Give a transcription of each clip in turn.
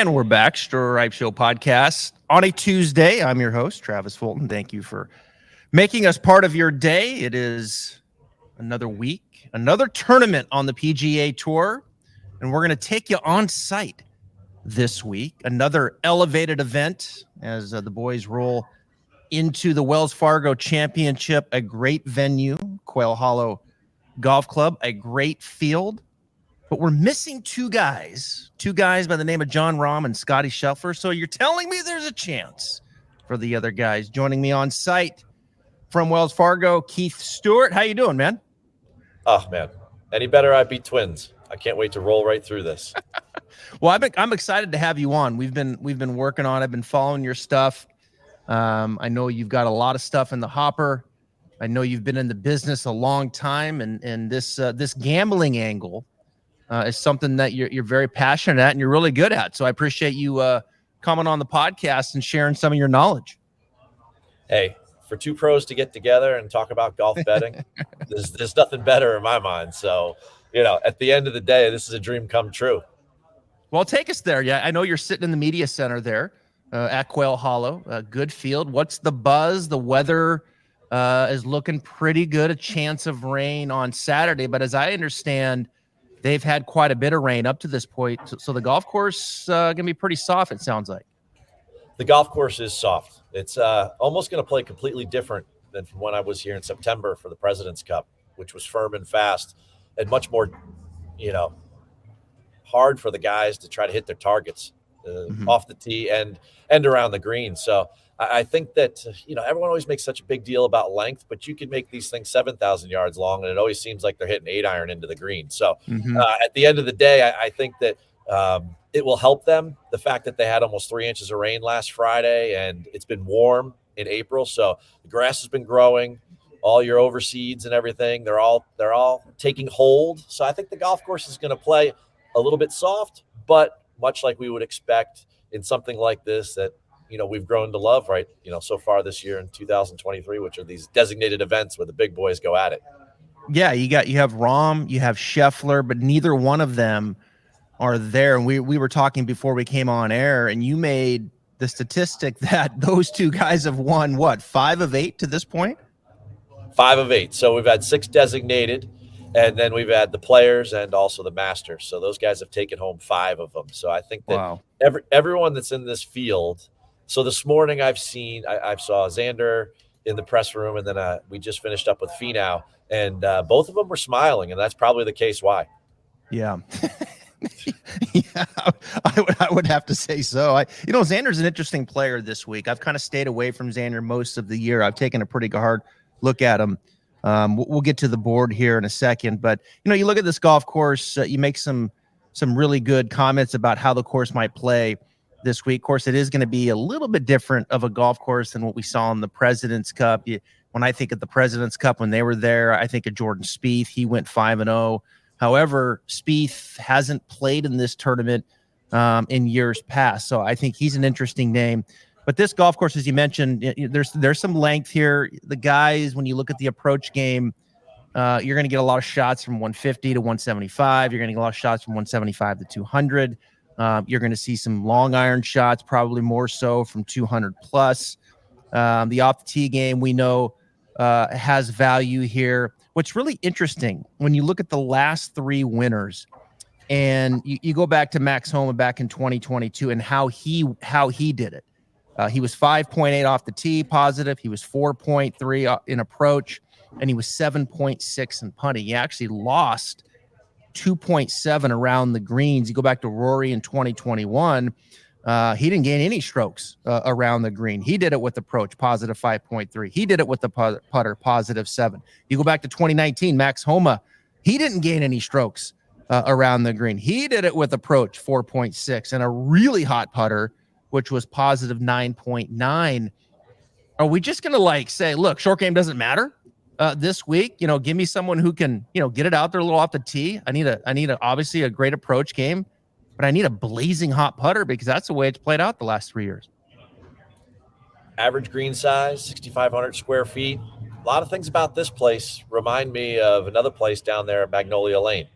And we're back, Stir Ripe Show podcast on a Tuesday. I'm your host, Travis Fulton. Thank you for making us part of your day. It is another week, another tournament on the PGA Tour, and we're going to take you on site this week. Another elevated event as the boys roll into the Wells Fargo Championship, a great venue, Quail Hollow Golf Club, a great field. But we're missing two guys by the name of John Rahm and Scotty Scheffler. So you're telling me there's a chance for the other guys. Joining me on site from Wells Fargo, Keith Stewart. How you doing, man? Oh, man. Any better, I'd be twins. I can't wait to roll right through this. Well, I'm excited to have you on. We've been working on it. I've been following your stuff. I know you've got a lot of stuff in the hopper. I know you've been in the business a long time, and this gambling angle is something that you're very passionate at and you're really good at. So I appreciate you coming on the podcast and sharing some of your knowledge. Hey, for two pros to get together and talk about golf betting, there's nothing better in my mind. So, at the end of the day, this is a dream come true. Well, take us there. Yeah, I know you're sitting in the media center there at Quail Hollow. Good field. What's the buzz? The weather is looking pretty good. A chance of rain on Saturday. But as I understand, they've had quite a bit of rain up to this point. So the golf course going to be pretty soft, it sounds like. The golf course is soft. It's almost going to play completely different than from when I was here in September for the President's Cup, which was firm and fast and much more, hard for the guys to try to hit their targets off the tee and around the green. So I think that, everyone always makes such a big deal about length, but you can make these things 7,000 yards long, and it always seems like they're hitting 8-iron into the green. So at the end of the day, I think that it will help them. The fact that they had almost 3 inches of rain last Friday, and it's been warm in April. So the grass has been growing, all your overseeds and everything. They're all taking hold. So I think the golf course is going to play a little bit soft, but much like we would expect in something like this that, we've grown to love, right? So far this year in 2023, which are these designated events where the big boys go at it. Yeah, you have Rahm, you have Scheffler, but neither one of them are there. And we were talking before we came on air, and you made the statistic that those two guys have won, 5 of 8 to this point? 5 of 8. So we've had 6 designated, and then we've had the Players and also the Masters. So those guys have taken home 5 of them. So I think that everyone that's in this field. So this morning I saw Xander in the press room, and then we just finished up with Finau, and both of them were smiling, and that's probably the case why. Yeah. Yeah, I would have to say so. Xander's an interesting player this week. I've kind of stayed away from Xander most of the year. I've taken a pretty hard look at him. We'll get to the board here in a second, but you look at this golf course, you make some really good comments about how the course might play this week. Of course, it is going to be a little bit different of a golf course than what we saw in the President's Cup. When I think of the President's Cup, when they were there, I think of Jordan Spieth. He went 5-0. However, Spieth hasn't played in this tournament in years past, so I think he's an interesting name. But this golf course, as you mentioned, there's some length here. The guys, when you look at the approach game, you're going to get a lot of shots from 150 to 175. You're going to get a lot of shots from 175 to 200. You're going to see some long iron shots, probably more so from 200 plus. The off the tee game, we know, has value here. What's really interesting when you look at the last 3 winners, and you go back to Max Homa back in 2022 and how he did it. He was 5.8 off the tee positive. He was 4.3 in approach, and he was 7.6 in putting. He actually lost 2.7 around the greens. You go back to Rory in 2021. He didn't gain any strokes around the green. He did it with approach, positive 5.3. He did it with the putter, positive 7. You go back to 2019, Max Homa, he didn't gain any strokes around the green. He did it with approach, 4.6, and a really hot putter, which was positive 9.9. Are we just going to say, look, short game doesn't matter this week? Give me someone who can, get it out there a little off the tee. I need obviously a great approach game, but I need a blazing hot putter because that's the way it's played out the last 3 years. Average green size, 6,500 square feet. A lot of things about this place remind me of another place down there at Magnolia Lane.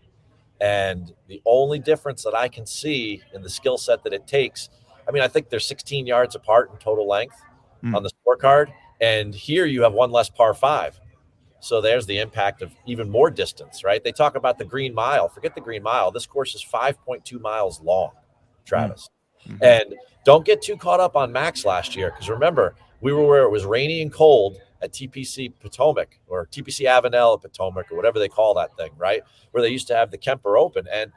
And the only difference that I can see in the skill set that it takes, I mean, I think they're 16 yards apart in total length on the scorecard. And here you have one less par 5. So there's the impact of even more distance, right? They talk about the green mile. Forget the green mile. This course is 5.2 miles long, Travis. And don't get too caught up on Max last year, because remember, we were where it was rainy and cold at TPC Potomac or TPC Avenel at Potomac or whatever they call that thing, right? Where they used to have the Kemper Open. And,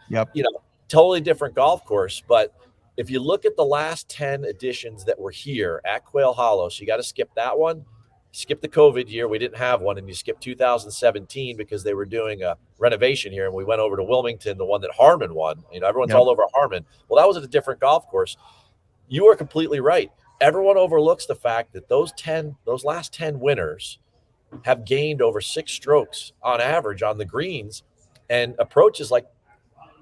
totally different golf course. But if you look at the last 10 editions that were here at Quail Hollow, so you got to skip that one. Skip the COVID year. We didn't have one. And you skip 2017 because they were doing a renovation here. And we went over to Wilmington, the one that Harmon won. Everyone's all over Harmon. Well, that was at a different golf course. You are completely right. Everyone overlooks the fact that those last 10 winners have gained over 6 strokes on average on the greens, and approach is like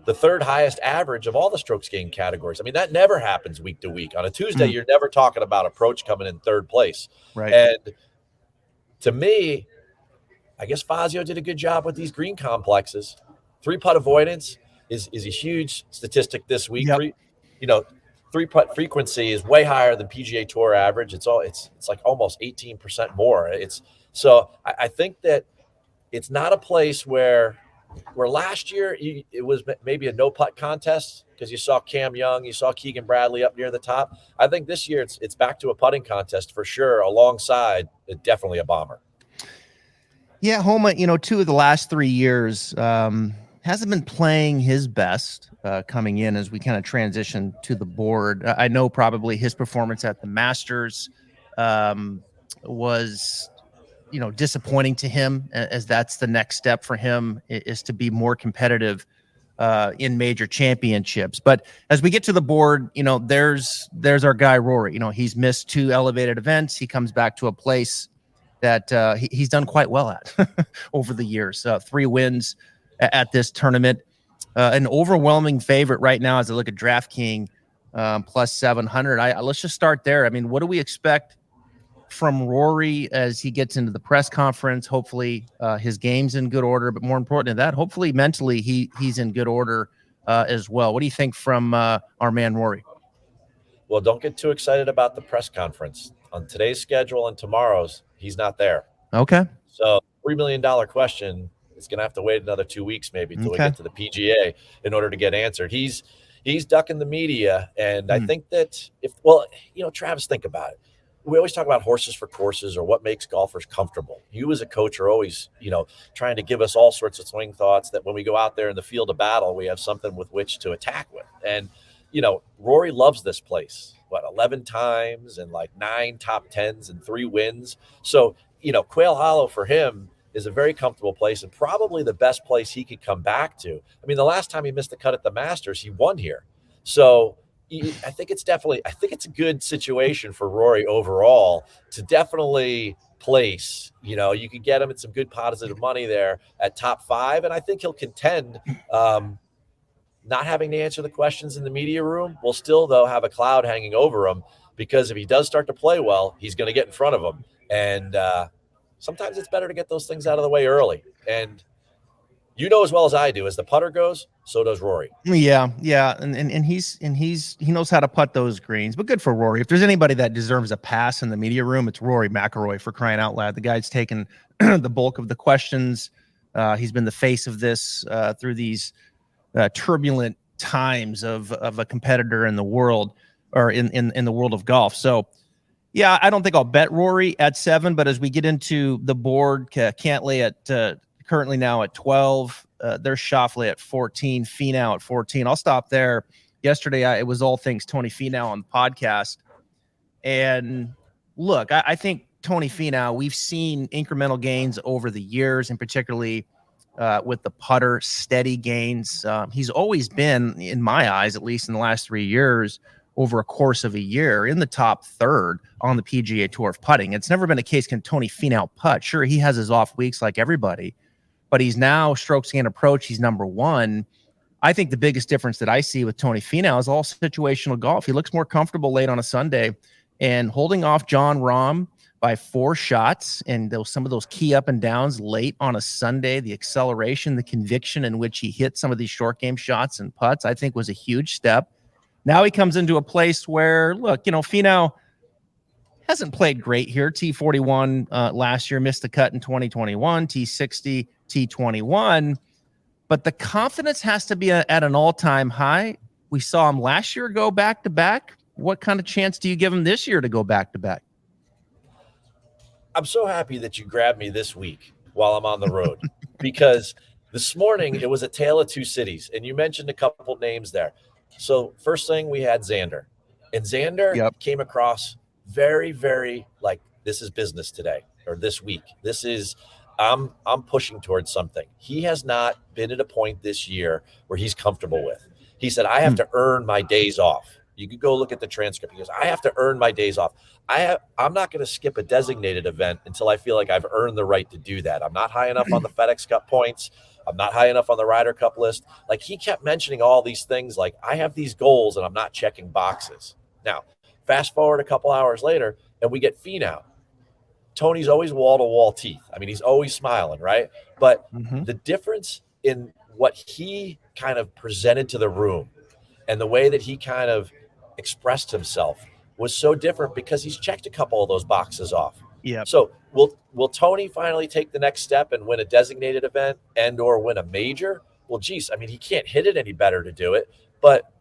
the third highest average of all the strokes gained categories. I mean, that never happens week to week. On a Tuesday, you're never talking about approach coming in third place. Right. And to me, I guess Fazio did a good job with these green complexes. 3-putt avoidance is a huge statistic this week. Yep. 3-putt frequency is way higher than PGA Tour average. It's like almost 18% more. So I think that it's not a place where last year it was maybe a no-putt contest because you saw Cam Young, you saw Keegan Bradley up near the top. I think this year it's back to a putting contest for sure, alongside definitely a bomber. Yeah, Homa, 2 of the last 3 years hasn't been playing his best coming in as we kind of transition to the board. I know probably his performance at the Masters was disappointing to him, as that's the next step for him, is to be more competitive in major championships. But as we get to the board, there's our guy Rory. He's missed 2 elevated events. He comes back to a place that he's done quite well at over the years. 3 wins at this tournament, an overwhelming favorite right now as I look at DraftKings plus 700. Let's just start there. I mean, what do we expect from Rory as he gets into the press conference? Hopefully his game's in good order, but more important than that, hopefully mentally he's in good order as well. What do you think from our man Rory? Well, don't get too excited about the press conference. On today's schedule and tomorrow's, he's not there. Okay. So $3 million question is going to have to wait another 2 weeks maybe until we get to the PGA in order to get answered. He's ducking the media. And I think that Travis, think about it. We always talk about horses for courses or what makes golfers comfortable. You as a coach are always, trying to give us all sorts of swing thoughts that when we go out there in the field of battle, we have something with which to attack with. And, Rory loves this place. 11 times and like 9 top 10s and 3 wins. So, Quail Hollow for him is a very comfortable place and probably the best place he could come back to. I mean, the last time he missed the cut at the Masters, he won here. So I think it's a good situation for Rory overall to definitely place. You could get him at some good positive money there at top 5. And I think he'll contend. Not having to answer the questions in the media room will still, though, have a cloud hanging over him, because if he does start to play well, he's going to get in front of him. And sometimes it's better to get those things out of the way early. And as well as I do, as the putter goes, so does Rory. Yeah. And he knows how to putt those greens. But good for Rory. If there's anybody that deserves a pass in the media room, it's Rory McIlroy, for crying out loud. The guy's taken the bulk of the questions. He's been the face of this through these turbulent times of a competitor in the world, or in the world of golf. So yeah, I don't think I'll bet Rory at 7, but as we get into the board, Cantlay at currently now at 12, there's Schauffele at 14, Finau at 14. I'll stop there. Yesterday, it was all things Tony Finau on the podcast. And look, I think Tony Finau, we've seen incremental gains over the years, and particularly with the putter, steady gains. He's always been, in my eyes, at least in the last 3 years, over a course of a year, in the top third on the PGA Tour of putting. It's never been a case, can Tony Finau putt? Sure, he has his off weeks like everybody, but he's now strokes gained approach. He's number 1. I think the biggest difference that I see with Tony Finau is all situational golf. He looks more comfortable late on a Sunday, and holding off John Rahm by 4 shots, and some of those key up and downs late on a Sunday, the acceleration, the conviction in which he hit some of these short game shots and putts, I think was a huge step. Now he comes into a place where, look, Finau hasn't played great here. T41 last year, missed the cut in 2021, T60, T21, but the confidence has to be at an all-time high. We saw him last year go back-to-back. What kind of chance do you give him this year to go back-to-back? I'm so happy that you grabbed me this week while I'm on the road because this morning it was a tale of two cities, and you mentioned a couple names there. So first thing, we had Xander, and Xander came across very, very like, this is business today or this week. This is I'm pushing towards something. He has not been at a point this year where he's comfortable with. He said, I have to earn my days off. You could go look at the transcript. He goes, I have to earn my days off. I'm not going to skip a designated event until I feel like I've earned the right to do that. I'm not high enough on the FedEx Cup points. I'm not high enough on the Ryder Cup list. Like, he kept mentioning all these things. Like, I have these goals and I'm not checking boxes. Now, fast forward a couple hours later and we get Finau. Tony's always wall-to-wall teeth. I mean, he's always smiling, right? But the difference in what he kind of presented to the room and the way that he kind of expressed himself was so different because he's checked a couple of those boxes off. Yeah. So will Tony finally take the next step and win a designated event and or win a major? Well, geez, I mean, he can't hit it any better to do it, but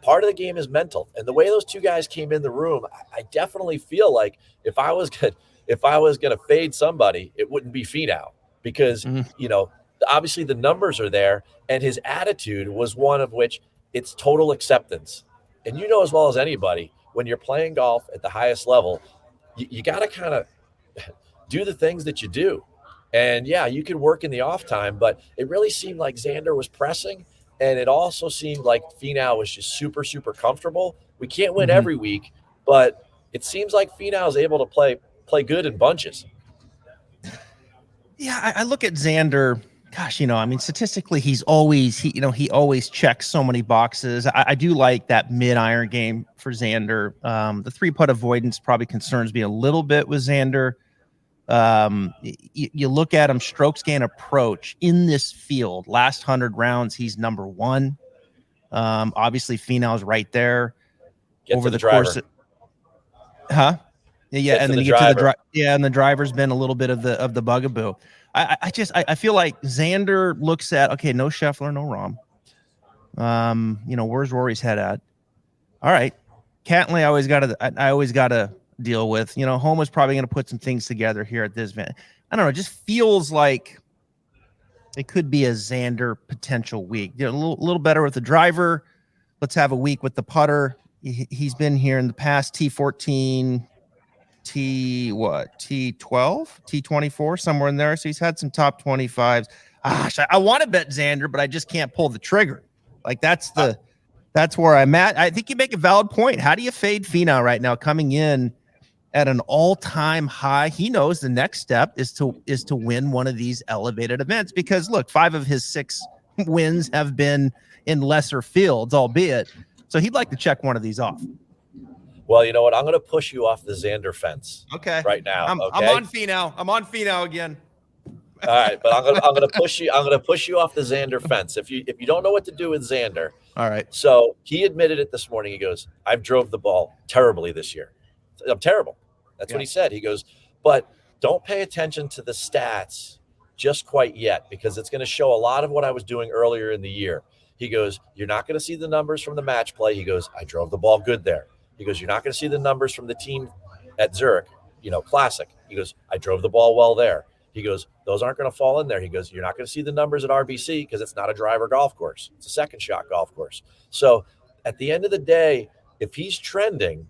part of the game is mental. And the way those two guys came in the room, I definitely feel like if I was going to fade somebody, it wouldn't be Finau because, obviously the numbers are there and his attitude was one of which it's total acceptance. And as well as anybody, when you're playing golf at the highest level, you got to kind of do the things that you do. And yeah, you could work in the off time, but it really seemed like Xander was pressing. And it also seemed like Finau was just super, super comfortable. We can't win every week, but it seems like Finau is able to play good in bunches. Yeah, I look at Xander. Gosh, statistically, he always checks so many boxes. I do like that mid-iron game for Xander. The 3-putt avoidance probably concerns me a little bit with Xander. You look at him, strokes gain approach in this field. Last 100 rounds, he's number 1. Obviously, Finau's right there. Over the course. Yeah, and then you get to the driver. Yeah, and the driver's been a little bit of the bugaboo. I feel like Xander looks at, okay, no Scheffler, no Rahm. Where's Rory's head at? All right, Cantlay, I always gotta deal with. Homa's probably gonna put some things together here at this event. I don't know. It just feels like it could be a Xander potential week. A little better with the driver. Let's have a week with the putter. He's been here in the past, T14. T12, T24, somewhere in there. So he's had some top 25s. I want to bet Xander, but I just can't pull the trigger. Like that's where I'm at. I think you make a valid point. How do you fade Finau right now, coming in at an all-time high? He knows the next step is to win one of these elevated events because look, 5 of his 6 wins have been in lesser fields, albeit. So he'd like to check one of these off. Well, you know what? I'm going to push you off the Xander fence. Okay. Right now. I'm on Finau again. All right, but I'm going to push you. I'm going to push you off the Xander fence. If you don't know what to do with Xander. All right. So he admitted it this morning. He goes, "I've drove the ball terribly this year. I'm terrible." That's what he said. He goes, "But don't pay attention to the stats just quite yet because it's going to show a lot of what I was doing earlier in the year." He goes, "You're not going to see the numbers from the match play." He goes, "I drove the ball good there." He goes, "You're not going to see the numbers from the team at Zurich, Classic." He goes, "I drove the ball well there." He goes, "Those aren't going to fall in there." He goes, "You're not going to see the numbers at RBC because it's not a driver golf course. It's a second shot golf course." So at the end of the day, if he's trending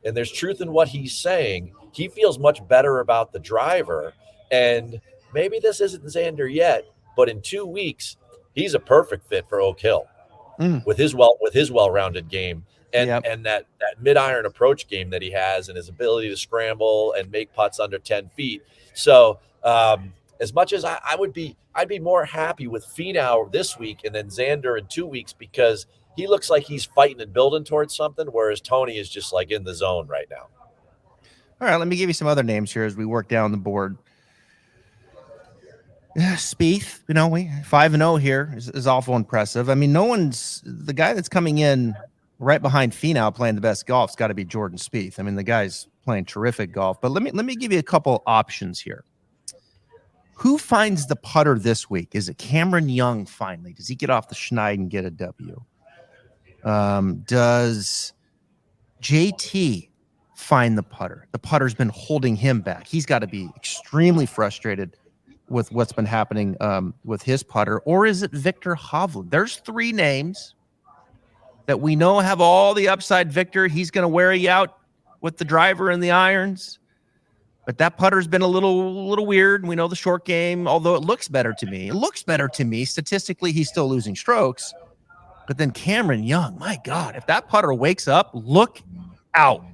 and there's truth in what he's saying, he feels much better about the driver. And maybe this isn't Xander yet, but in 2 weeks, he's a perfect fit for Oak Hill with his well-rounded game. And that mid-iron approach game that he has and his ability to scramble and make putts under 10 feet. So as much as I'd be more happy with Finau this week and then Xander in 2 weeks because he looks like he's fighting and building towards something, whereas Tony is just like in the zone right now. All right, let me give you some other names here as we work down the board. Spieth, we 5-0 here is awful impressive. I mean, the guy that's coming in right behind Finau playing the best golf's got to be Jordan Spieth. I mean, the guy's playing terrific golf. But let me give you a couple options here. Who finds the putter this week? Is it Cameron Young finally? Does he get off the schneid and get a W? Does JT find the putter? The putter's been holding him back. He's got to be extremely frustrated with what's been happening with his putter. Or is it Victor Hovland? There's three names that we know have all the upside. Victor, he's going to wear you out with the driver and the irons. But that putter's been a little weird. We know the short game, although it looks better to me. It looks better to me. Statistically, he's still losing strokes. But then Cameron Young, my God, if that putter wakes up, look out.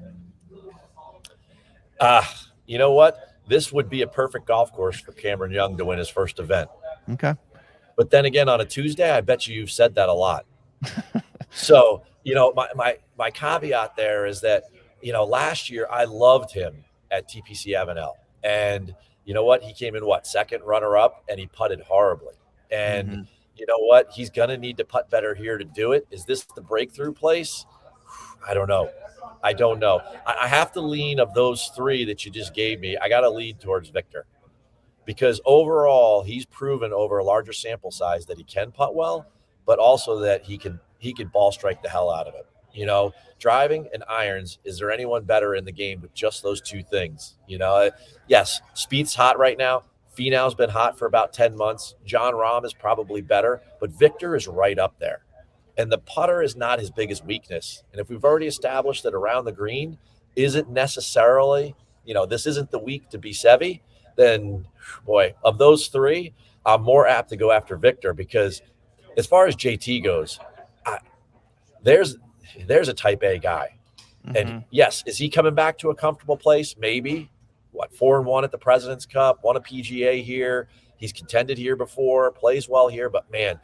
You know what? This would be a perfect golf course for Cameron Young to win his first event. Okay. But then again, on a Tuesday, I bet you've said that a lot. So, my caveat there is that, last year I loved him at TPC Avenel. And you know what? He came in, second runner-up, and he putted horribly. And you know what? He's going to need to putt better here to do it. Is this the breakthrough place? I don't know. I have to lean of those three that you just gave me. I got to lean towards Victor because overall he's proven over a larger sample size that he can putt well, but also that he can ball strike the hell out of it. Driving and irons. Is there anyone better in the game with just those two things? Yes, Spieth's hot right now. Finau's been hot for about 10 months. Jon Rahm is probably better, but Victor is right up there. And the putter is not his biggest weakness. And if we've already established that around the green isn't necessarily, this isn't the week to be Seve, then, boy, of those three, I'm more apt to go after Victor because as far as JT goes, there's a type A guy. And yes, is he coming back to a comfortable place? Maybe. 4-1 at the President's Cup, won a PGA here. He's contended here before, plays well here. But, man,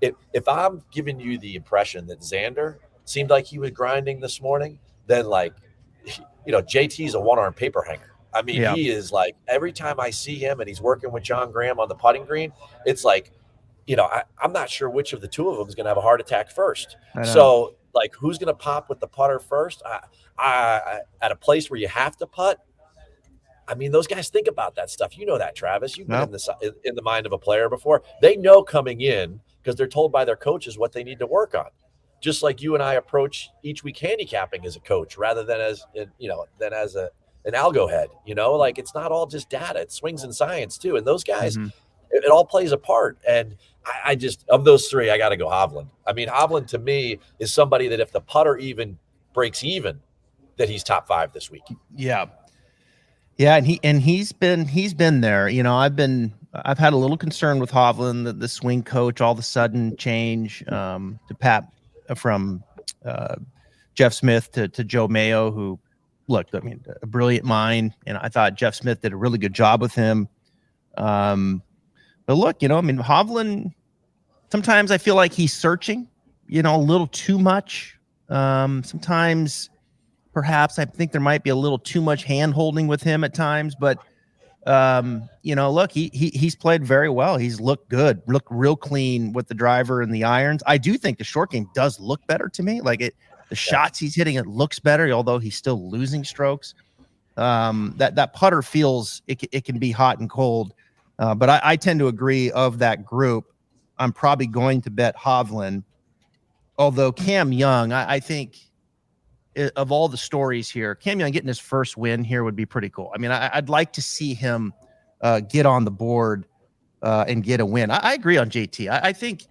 if I'm giving you the impression that Xander seemed like he was grinding this morning, then JT's a one-arm paper hanger. I mean, He is every time I see him and he's working with John Graham on the putting green, it's I'm not sure which of the two of them is going to have a heart attack first. So who's going to pop with the putter first? At a place where you have to putt, I mean, those guys think about that stuff. You know that, Travis. You've been in the mind of a player before. They know coming in because they're told by their coaches what they need to work on. Just like you and I approach each week handicapping as a coach rather than as an algo head. It's not all just data. It's swings and science too. And those guys, it all plays a part. And I just, of those three, I got to go Hovland. I mean, Hovland to me is somebody that if the putter even breaks even, that he's top 5 this week. Yeah. Yeah, and he's been there. I've had a little concern with Hovland, the swing coach, all of a sudden change to Pat from Jeff Smith to Joe Mayo, who looked, I mean, a brilliant mind, and I thought Jeff Smith did a really good job with him. But look, Hovland, sometimes I feel like he's searching, a little too much. Sometimes perhaps I think there might be a little too much hand holding with him at times, but look, he's played very well. He's looked good, looked real clean with the driver and the irons. I do think the short game does look better to me. The shots he's hitting, it looks better, although he's still losing strokes. That putter feels it can be hot and cold. But I tend to agree of that group. I'm probably going to bet Hovland, although Cam Young, I think of all the stories here, Cam Young getting his first win here would be pretty cool. I mean, I'd like to see him get on the board and get a win. I agree on JT. I think,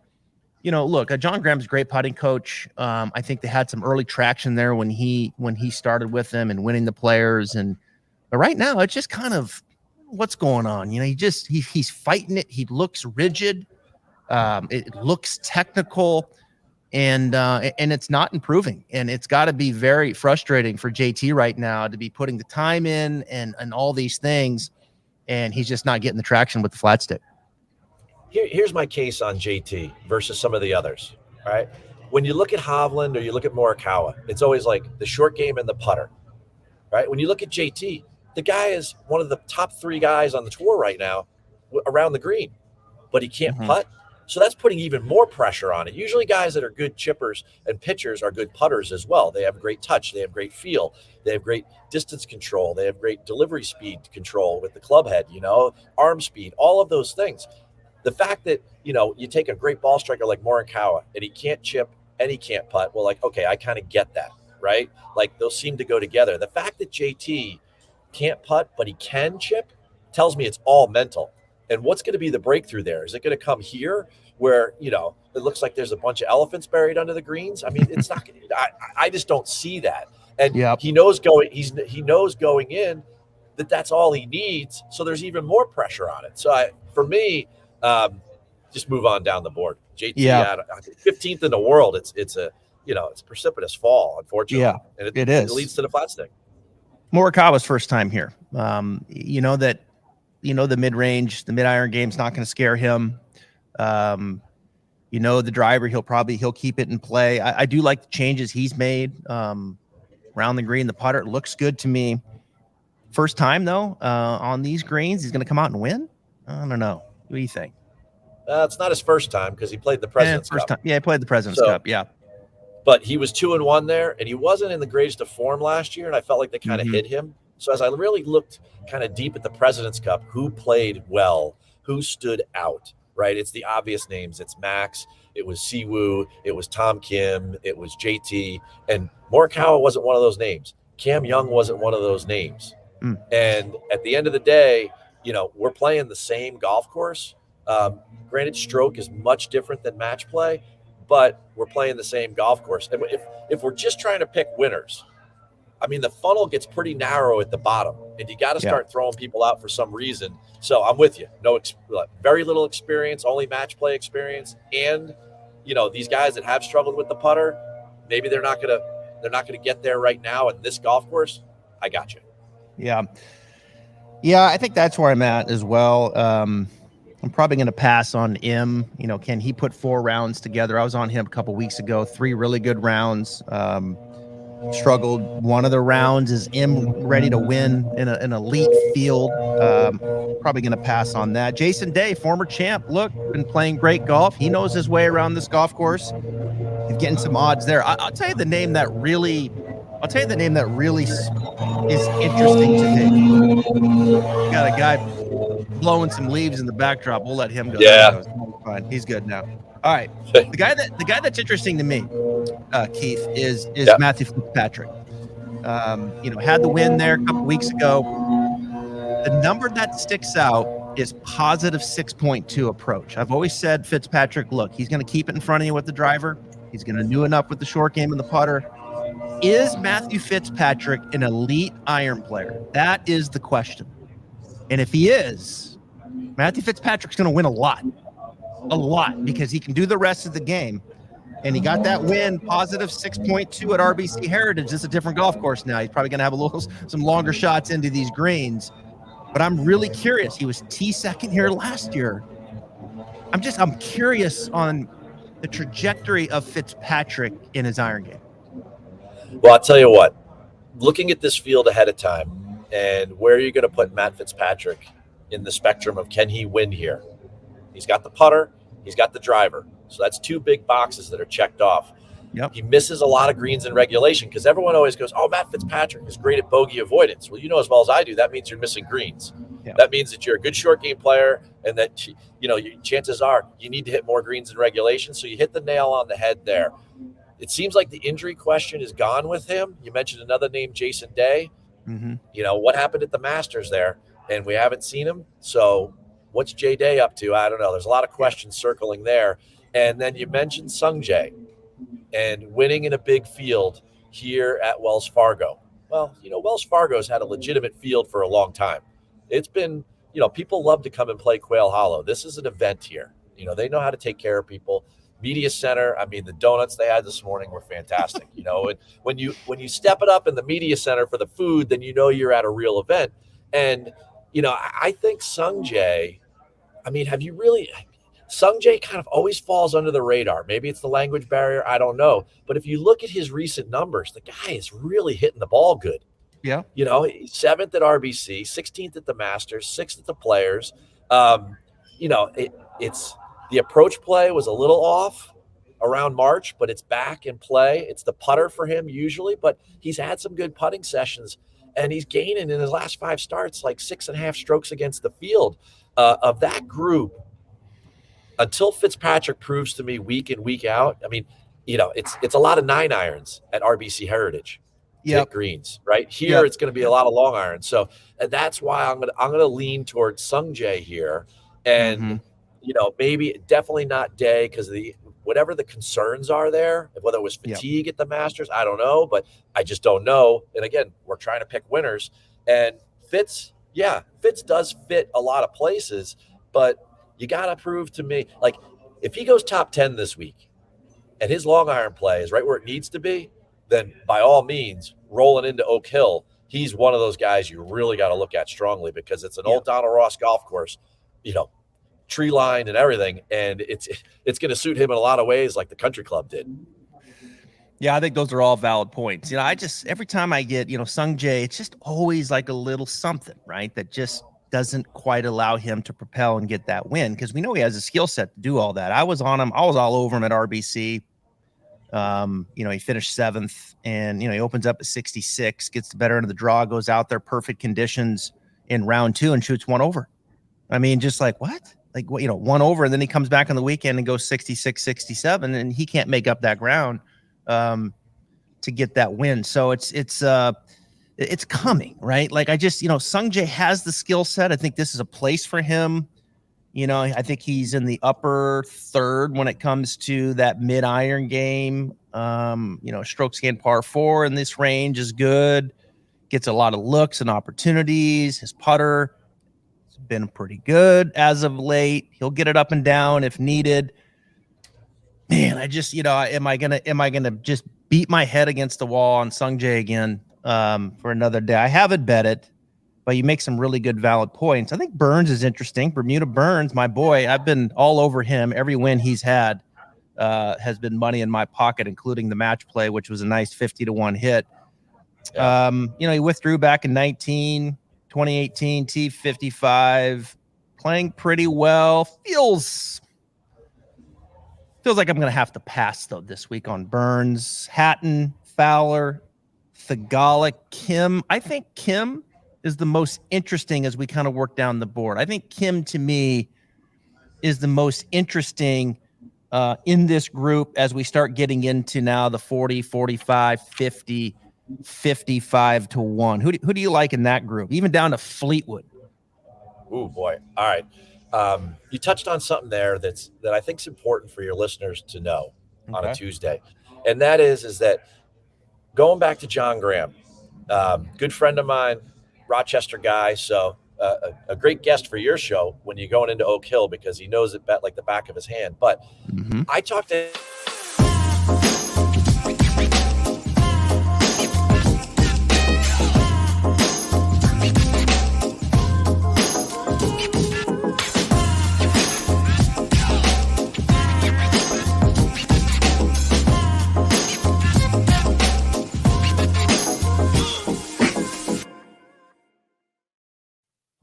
look, John Graham's a great putting coach. I think they had some early traction there when he started with them and winning the players. But right now, it's just kind of what's going on. He's fighting it. He looks rigid. It looks technical. And it's not improving, and it's got to be very frustrating for JT right now to be putting the time in and all these things, and he's just not getting the traction with the flat stick. Here's my case on JT versus some of the others. All right, when you look at Hovland or you look at Morikawa, it's always like the short game and the putter. right? When you look at JT, the guy is one of the top 3 guys on the tour right now around the green, but he can't putt. So that's putting even more pressure on it. Usually guys that are good chippers and pitchers are good putters as well. They have great touch. They have great feel. They have great distance control. They have great delivery speed control with the club head, arm speed, all of those things. The fact that, you take a great ball striker like Morikawa and he can't chip and he can't putt. Well, like, okay, I kind of get that, right? Like those seem to go together. The fact that JT can't putt, but he can chip tells me it's all mental. And what's going to be the breakthrough there? Is it going to come here where, it looks like there's a bunch of elephants buried under the greens? I mean, it's not, I just don't see that. And he knows going in that that's all he needs. So there's even more pressure on it. So for me, just move on down the board. JT, 15th in the world. It's a precipitous fall, unfortunately. Yeah, and it is. It leads to the flat stick. Morikawa's first time here. The mid-range, the mid-iron game's not going to scare him. The driver, he'll keep it in play. I do like the changes he's made around the green. The putter looks good to me. First time, though, on these greens, he's going to come out and win? I don't know. What do you think? It's not his first time because he played the President's Cup. Time. Yeah, he played the President's Cup, yeah. But he was 2-1 there, and he wasn't in the greatest of form last year, and I felt like they kind of hit him. So as I really looked kind of deep at the President's Cup, who played well, who stood out, right? It's the obvious names. It's Max. It was Siwoo. It was Tom Kim. It was JT. And Morikawa wasn't one of those names. Cam Young wasn't one of those names. And at the end of the day, we're playing the same golf course. Granted, stroke is much different than match play, but we're playing the same golf course. And if we're just trying to pick winners, I mean, the funnel gets pretty narrow at the bottom, and you got to start throwing people out for some reason. So I'm with you. Very little experience, only match play experience, and these guys that have struggled with the putter, maybe they're not gonna get there right now at this golf course. I got you. Yeah, I think that's where I'm at as well. I'm probably going to pass on him. Can he put 4 rounds together? I was on him a couple weeks ago, 3 really good rounds. Struggled one of the rounds. Is him ready to win in an elite field? Probably going to pass on that. Jason Day, former champ, been playing great golf. He knows his way around this golf course. He's getting some odds there. I'll tell you the name that really is interesting to me. Got a guy blowing some leaves in the backdrop. We'll let him go. Yeah, fine. He's good now. All right. The guy that's interesting to me, Keith, is Matthew Fitzpatrick. Had the win there a couple weeks ago. The number that sticks out is positive 6.2 approach. I've always said Fitzpatrick, he's going to keep it in front of you with the driver. He's going to do enough with the short game and the putter. Is Matthew Fitzpatrick an elite iron player? That is the question. And if he is, Matthew Fitzpatrick's going to win a lot, because he can do the rest of the game. And he got that win, positive 6.2 at RBC Heritage. It's a different golf course now. He's probably going to have some longer shots into these greens. But I'm really curious. He was T2 here last year. I'm curious on the trajectory of Fitzpatrick in his iron game. Well, I'll tell you what, looking at this field ahead of time and where you're going to put Matt Fitzpatrick in the spectrum of can he win here? He's got the putter, he's got the driver. So that's 2 big boxes that are checked off. Yep. He misses a lot of greens in regulation because everyone always goes, oh, Matt Fitzpatrick is great at bogey avoidance. Well, as well as I do, that means you're missing greens. Yep. That means that you're a good short game player and that, chances are you need to hit more greens in regulation. So you hit the nail on the head there. It seems like the injury question is gone with him. You mentioned another name, Jason Day. Mm-hmm. What happened at the Masters there? And we haven't seen him. So what's Jay Day up to? I don't know. There's a lot of questions circling there. And then you mentioned Sung Jae and winning in a big field here at Wells Fargo. Well, Wells Fargo's had a legitimate field for a long time. It's been, people love to come and play Quail Hollow. This is an event here. They know how to take care of people. Media Center, the donuts they had this morning were fantastic. And when you step it up in the Media Center for the food, then you're at a real event. And I think Sung Jae, Sung Jae kind of always falls under the radar. Maybe it's the language barrier, I don't know. But if you look at his recent numbers, the guy is really hitting the ball good. Yeah. He's 7th at RBC, 16th at the Masters, 6th at the Players. It's the approach play was a little off around March, but it's back in play. It's the putter for him usually, but he's had some good putting sessions, and he's gaining in his last 5 starts like 6.5 strokes against the field. Of that group, until Fitzpatrick proves to me week in, week out, I mean, it's a lot of 9 irons at RBC Heritage to hit greens, right? Here it's going to be a lot of long irons. So that's why I'm gonna lean towards Sung Jae here, and maybe definitely not Day because whatever the concerns are there, whether it was fatigue at the Masters, I don't know, but I just don't know. And again, we're trying to pick winners, and Fitz does fit a lot of places, but you got to prove to me, like, if he goes top 10 this week and his long iron play is right where it needs to be, then by all means, rolling into Oak Hill, he's one of those guys you really got to look at strongly because it's an old Donald Ross golf course, tree line and everything. And it's going to suit him in a lot of ways like the country club did. Yeah, I think those are all valid points. Every time I get, Sung Jae, it's just always like a little something, right? That just doesn't quite allow him to propel and get that win because we know he has a skill set to do all that. I was on him. I was all over him at RBC. He finished 7th and, he opens up at 66, gets the better end of the draw, goes out there, perfect conditions in round 2 and shoots 1 over. I mean, just like what? Like, 1 over. And then he comes back on the weekend and goes 66, 67, and he can't make up that ground to get that win. So it's coming, right? Like Sung Jae has the skill set. I think this is a place for him. I think he's in the upper third when it comes to that mid iron game. Strokes gained par 4 in this range is good. Gets a lot of looks and opportunities. His putter has been pretty good as of late. He'll get it up and down if needed. Man, I just, am I gonna just beat my head against the wall on Sung Jae again for another day? I haven't bet it, but you make some really good valid points. I think Burns is interesting. Bermuda Burns, my boy, I've been all over him. Every win he's had has been money in my pocket, including the match play, which was a nice 50-1 hit. Yeah. He withdrew back in 2018, T55, playing pretty well. Feels like I'm going to have to pass, though, this week on Burns, Hatton, Fowler, Thigala, Kim. I think Kim is the most interesting as we kind of work down the board. I think Kim, to me, is the most interesting in this group as we start getting into now the 40, 45, 50, 55-1. Who do you like in that group, even down to Fleetwood? Oh, boy. All right. You touched on something there that I think is important for your listeners to know on a Tuesday. And that is that going back to John Graham, good friend of mine, Rochester guy. So a great guest for your show when you're going into Oak Hill because he knows it like the back of his hand. But I talked to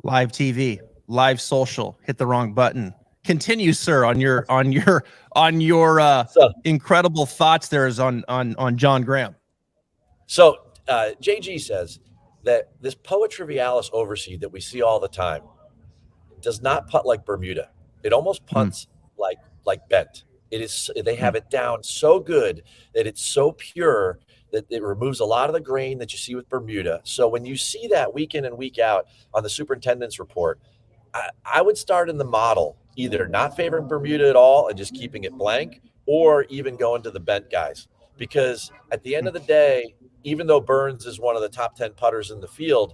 live TV, live social, hit the wrong button. Continue, sir, on your incredible thoughts there is on John Graham. So JG says that this Poa Trivialis overseed that we see all the time does not putt like Bermuda. It almost punts like bent. They have it down so good that it's so pure that it removes a lot of the grain that you see with Bermuda. So when you see that week in and week out on the superintendent's report, I would start in the model, either not favoring Bermuda at all and just keeping it blank, or even going to the bent guys. Because at the end of the day, even though Burns is one of the top 10 putters in the field,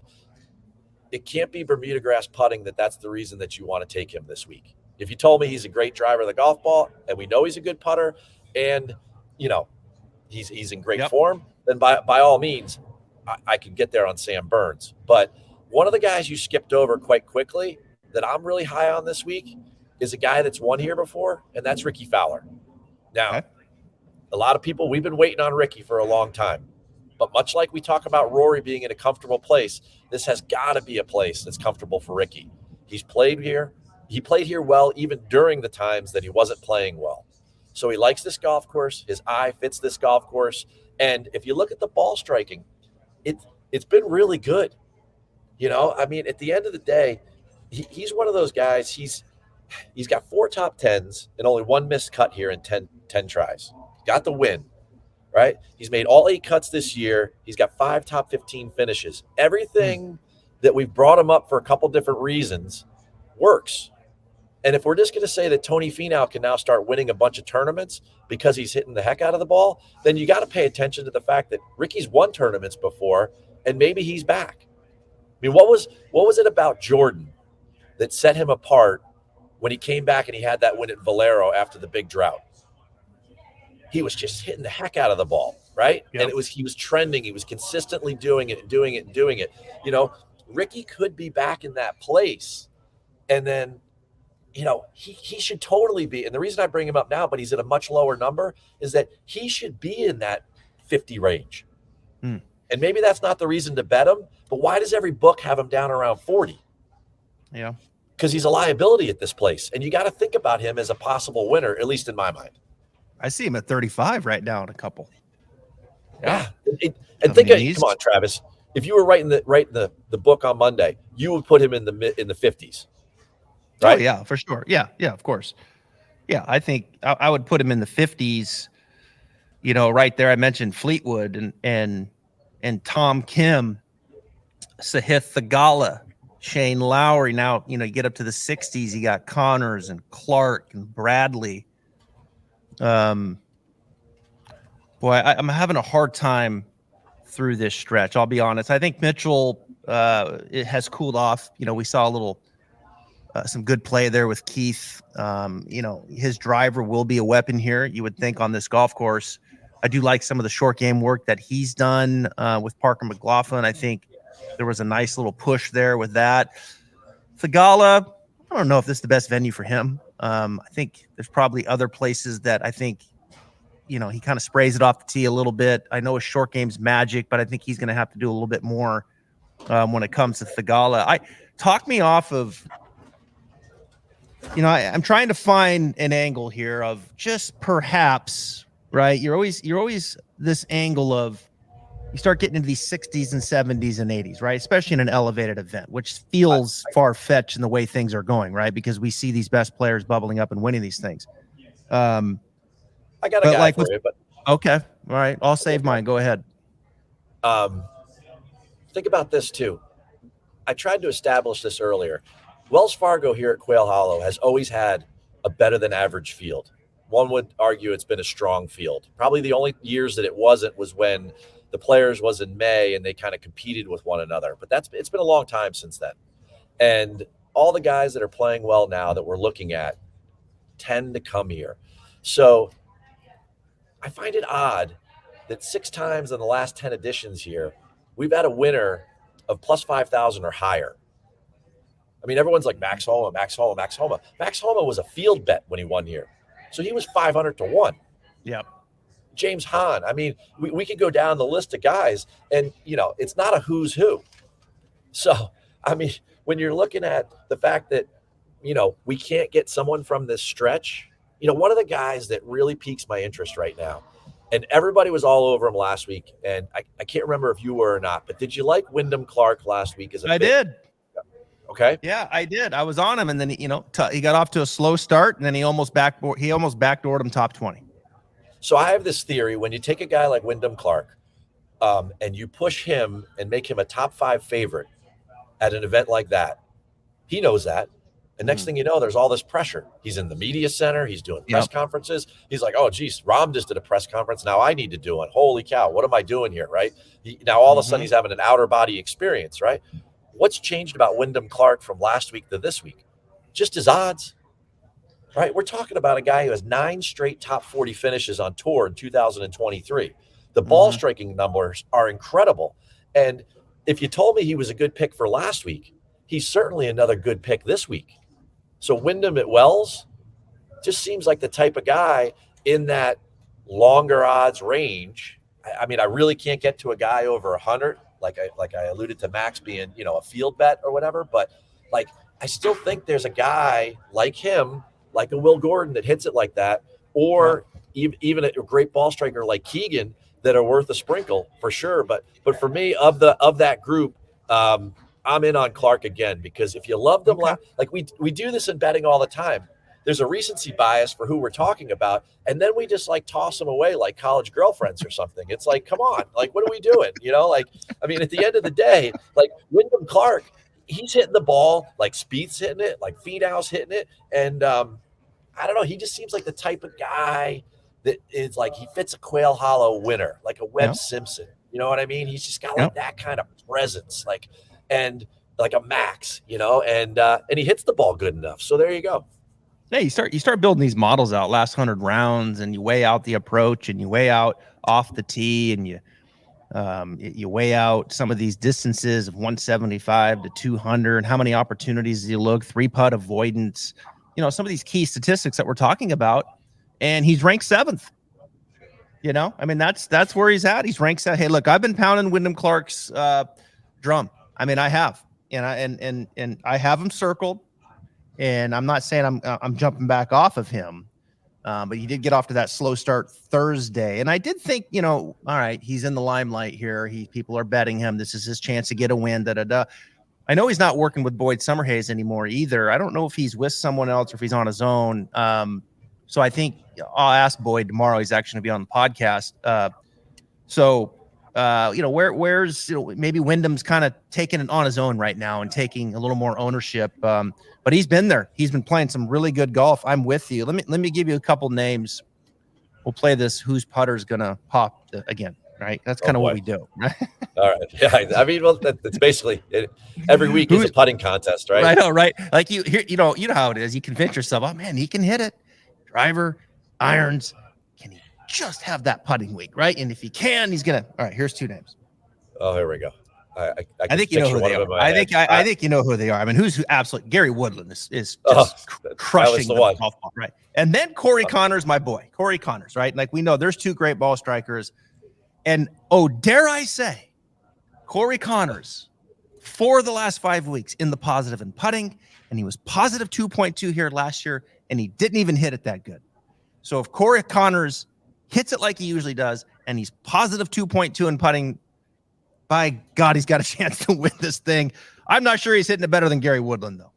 it can't be Bermuda grass putting that's the reason that you want to take him this week. If you told me he's a great driver of the golf ball and we know he's a good putter and, he's in great form, then by all means, I could get there on Sam Burns. But one of the guys you skipped over quite quickly that I'm really high on this week is a guy that's won here before, and that's Ricky Fowler. Now, a lot of people, we've been waiting on Ricky for a long time. But much like we talk about Rory being in a comfortable place, this has got to be a place that's comfortable for Ricky. He's played here. He played here well even during the times that he wasn't playing well. So he likes this golf course. His eye fits this golf course. And if you look at the ball striking, it's been really good. I mean, at the end of the day, he's one of those guys. He's got 4 top 10s and only 1 missed cut here in 10 tries. Got the win. Right? He's made all 8 cuts this year. He's got 5 top 15 finishes. Everything that we've brought him up for a couple different reasons works. And if we're just going to say that Tony Finau can now start winning a bunch of tournaments because he's hitting the heck out of the ball, then you got to pay attention to the fact that Ricky's won tournaments before, and maybe he's back. I mean, what was it about Jordan that set him apart when he came back and he had that win at Valero after the big drought? He was just hitting the heck out of the ball, right? Yep. And he was trending. He was consistently doing it. Ricky could be back in that place. And then, he should totally be. And the reason I bring him up now, but he's at a much lower number, is that he should be in that 50 range. And maybe that's not the reason to bet him, but why does every book have him down around 40? Yeah. Because he's a liability at this place. And you got to think about him as a possible winner, at least in my mind. I see him at 35 right now in a couple. Yeah. And think of, come on, Travis. If you were writing the book on Monday, you would put him in the 50s. Right? Oh, yeah, for sure. Yeah, of course. Yeah, I think I would put him in the 50s. Right there I mentioned Fleetwood and Tom Kim, Sahith Theegala, Shane Lowry. Now, you get up to the 60s, you got Connors and Clark and Bradley. Boy, I'm having a hard time through this stretch. I'll be honest. I think Mitchell it has cooled off. We saw a little some good play there with Keith. His driver will be a weapon here, you would think, on this golf course. I do like some of the short game work that he's done with Parker McLaughlin. I think there was a nice little push there with that. Theegala, I don't know if this is the best venue for him. I think there's probably other places that I think, he kind of sprays it off the tee a little bit. I know his short game's magic, but I think he's going to have to do a little bit more when it comes to Theegala. Talk me off of, I'm trying to find an angle here of just perhaps, right? You're always this angle of, you start getting into these 60s and 70s and 80s, right? Especially in an elevated event, which feels far-fetched in the way things are going, right? Because we see these best players bubbling up and winning these things. I got a guy for you, but okay, all right, I'll save mine. Go ahead. Think about this too. I tried to establish this earlier. Wells Fargo here at Quail Hollow has always had a better than average field. One would argue it's been a strong field. Probably the only years that it wasn't was when the Players was in May and they kind of competed with one another. But it's been a long time since then. And all the guys that are playing well now that we're looking at tend to come here. So I find it odd that 6 times in the last 10 editions here, we've had a winner of plus 5,000 or higher. I mean, everyone's like Max Homa. Max Homa was a field bet when he won here. So he was 500 to 1. Yep. James Hahn. I mean, we could go down the list of guys and, it's not a who's who. So, I mean, when you're looking at the fact that, we can't get someone from this stretch, one of the guys that really piques my interest right now, and everybody was all over him last week, and I can't remember if you were or not, but did you like Wyndham Clark last week as a I did. Okay. Yeah, I did. I was on him, and then he got off to a slow start, and then he almost backdoored him top 20. So I have this theory: when you take a guy like Wyndham Clark, and you push him and make him a top 5 favorite at an event like that, he knows that. And next thing you know, there's all this pressure. He's in the media center. He's doing press conferences. He's like, oh, geez, Rahm just did a press conference. Now I need to do one. Holy cow, what am I doing here, right? Now all of a sudden he's having an outer body experience, right? What's changed about Wyndham Clark from last week to this week? Just his odds, right? We're talking about a guy who has 9 straight top 40 finishes on tour in 2023. The ball striking numbers are incredible. And if you told me he was a good pick for last week, he's certainly another good pick this week. So Wyndham at Wells just seems like the type of guy in that longer odds range. I mean, I really can't get to a guy over 100, like I alluded to Max being, a field bet or whatever. But like, I still think there's a guy like him, like a Will Gordon, that hits it like that, or even a great ball striker like Keegan that are worth a sprinkle for sure. But for me, of that group, I'm in on Clark again, because if you love them, like we do this in betting all the time. There's a recency bias for who we're talking about, and then we just like toss them away like college girlfriends or something. It's like, come on, like, what are we doing? Like, I mean, at the end of the day, like Wyndham Clark, he's hitting the ball like Spieth's hitting it, like Finau's hitting it, and I don't know, he just seems like the type of guy that is like, he fits a Quail Hollow winner, like a Webb Simpson. You know what I mean? He's just got like that kind of presence, and like a Max, and he hits the ball good enough. So there you go. Yeah, you start building these models out last 100 rounds, and you weigh out the approach, and you weigh out off the tee, and you weigh out some of these distances of 175 to 200, how many opportunities you look, 3-putt avoidance, some of these key statistics that we're talking about, and he's ranked 7th. I mean, that's where he's at. He's ranked 7th. Hey, look, I've been pounding Wyndham Clark's drum. I mean, I have, and I have him circled. And I'm not saying I'm jumping back off of him, but he did get off to that slow start Thursday. And I did think, all right, he's in the limelight here. People are betting him. This is his chance to get a win. I know he's not working with Boyd Summerhays anymore either. I don't know if he's with someone else or if he's on his own. So I think I'll ask Boyd tomorrow. He's actually going to be on the podcast. Where's maybe Wyndham's kind of taking it on his own right now and taking a little more ownership. But he's been there. He's been playing some really good golf. I'm with you. Let me give you a couple names. We'll play this. Whose putter's gonna pop again? Right. That's kind of what we do. Right. All right. Yeah. I mean, well, that's basically it. Every week is a putting contest, right? I know, right? Like you know how it is. You convince yourself, oh man, he can hit it. Driver, irons. Can he just have that putting week, right? And if he can, he's gonna. All right. Here's 2 names. Oh, here we go. I think you know who they are. I think you know who they are. I mean, who's absolutely Gary Woodland is just crushing the golf ball, right? And then Corey Connors, my boy, Corey Connors, right? Like we know there's 2 great ball strikers, and dare I say, Corey Connors, 4 of the last 5 weeks in the positive in putting, and he was positive 2.2 here last year, and he didn't even hit it that good. So if Corey Connors hits it like he usually does, and he's positive 2.2 in putting, by God, he's got a chance to win this thing. I'm not sure he's hitting it better than Gary Woodland, though.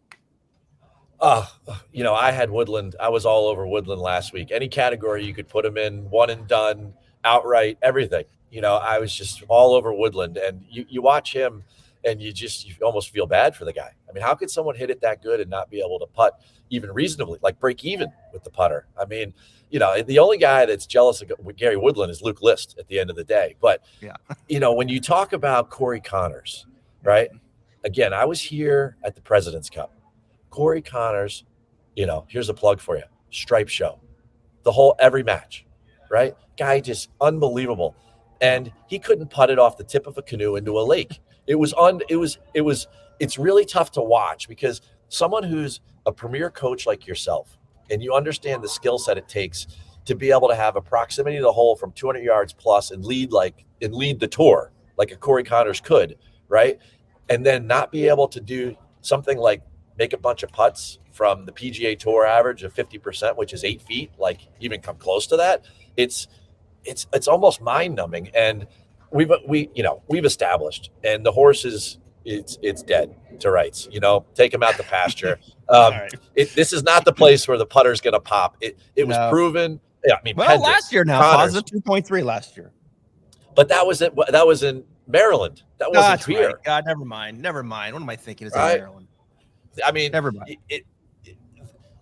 I had Woodland. I was all over Woodland last week. Any category you could put him in, one and done, outright, everything. I was just all over Woodland. And you watch him, and you almost feel bad for the guy. I mean, how could someone hit it that good and not be able to putt even reasonably, like break even with the putter? I mean, the only guy that's jealous of Gary Woodland is Luke List at the end of the day. But, when you talk about Corey Connors, right? Again, I was here at the President's Cup. Corey Connors, here's a plug for you. Stripe show. Every match, right? Guy just unbelievable. And he couldn't putt it off the tip of a canoe into a lake. It's really tough to watch, because someone who's a premier coach like yourself, and you understand the skill set it takes to be able to have a proximity to the hole from 200 yards plus and lead the tour like a Corey Connors could, right? And then not be able to do something like make a bunch of putts from the PGA Tour average of 50%, which is 8 feet, like even come close to that. It's almost mind numbing. And we've established, and the horse is, it's dead to rights, take him out the pasture. This is not the place where the putter's going to pop. It was proven. Yeah, I mean, last year now, Connors, positive 2.3 last year. But that was it. That was in Maryland. That wasn't here. Right. God, never mind. What am I thinking? It's in Maryland. I mean, never mind.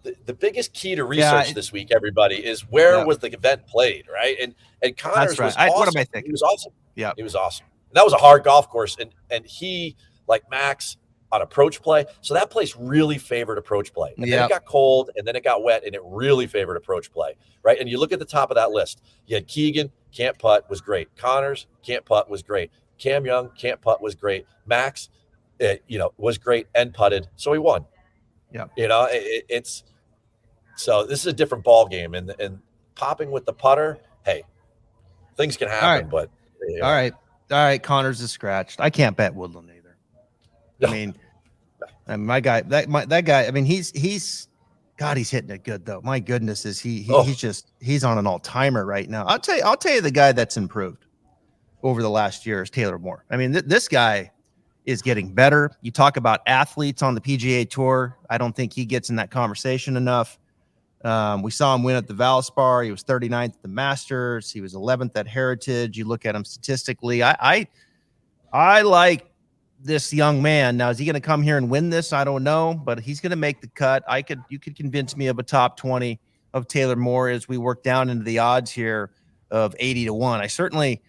The biggest key to research this week, everybody, is where was the event played, right? And Connors was awesome. What am I thinking? He was awesome. Yeah, he was awesome. And that was a hard golf course, and he, like Max, on approach play. So that place really favored approach play. And then it got cold, and then it got wet, and it really favored approach play, right? And you look at the top of that list. You had Keegan, can't putt, was great. Connors, can't putt, was great. Cam Young, can't putt, was great. Max, was great and putted, so he won. Yeah, it's so this is a different ball game, and popping with the putter. Hey, things can happen, but All right. Connors is scratched. I can't bet Woodland either. No. I mean, my guy, that guy. I mean, he's God. He's hitting it good though. My goodness, he's on an all timer right now. I'll tell you the guy that's improved over the last year is Taylor Moore. I mean, this guy is getting better. You talk about athletes on the PGA Tour. I don't think he gets in that conversation enough. We saw him win at the Valspar. He was 39th at the Masters. He was 11th at Heritage. You look at him statistically. I like this young man. Now, is he going to come here and win this? I don't know, but he's going to make the cut. You could convince me of a top 20 of Taylor Moore as we work down into the odds here of 80-1. I certainly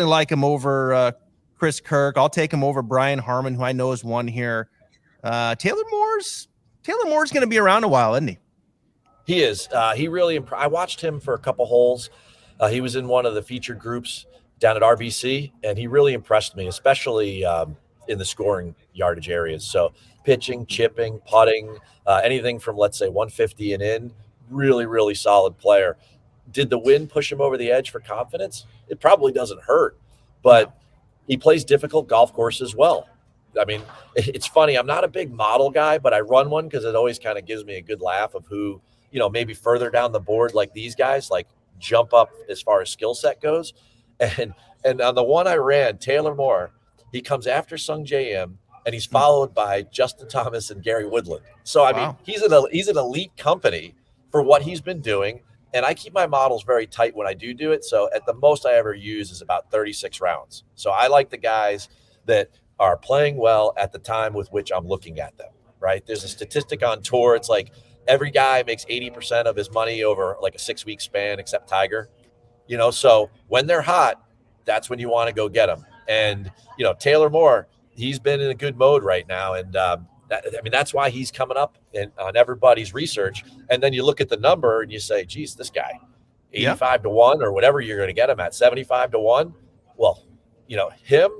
like him over Chris Kirk. I'll take him over Brian Harmon, who I know has won here. Taylor Moore's going to be around a while, isn't he? He is. He really. I watched him for a couple holes. He was in one of the featured groups down at RBC, and he really impressed me, especially in the scoring yardage areas. So pitching, chipping, putting, anything from, let's say, 150 and in. Really, really solid player. Did the win push him over the edge for confidence? It probably doesn't hurt, but he plays difficult golf courses well. I mean, it's funny. I'm not a big model guy, but I run one because it always kind of gives me a good laugh of who, maybe further down the board, like these guys, like jump up as far as skill set goes. And on the one I ran, Taylor Moore, he comes after Sung J M, and he's followed by Justin Thomas and Gary Woodland. So, I mean, he's an elite company for what he's been doing. And I keep my models very tight when I do it. So at the most I ever use is about 36 rounds. So I like the guys that are playing well at the time with which I'm looking at them, right? There's a statistic on tour. It's like every guy makes 80% of his money over like a 6-week span, except Tiger, so when they're hot, that's when you want to go get them. And, Taylor Moore, he's been in a good mode right now. And that's why he's coming up on everybody's research. And then you look at the number and you say, geez, this guy, 85-1 or whatever you're going to get him at, 75-1. Well, him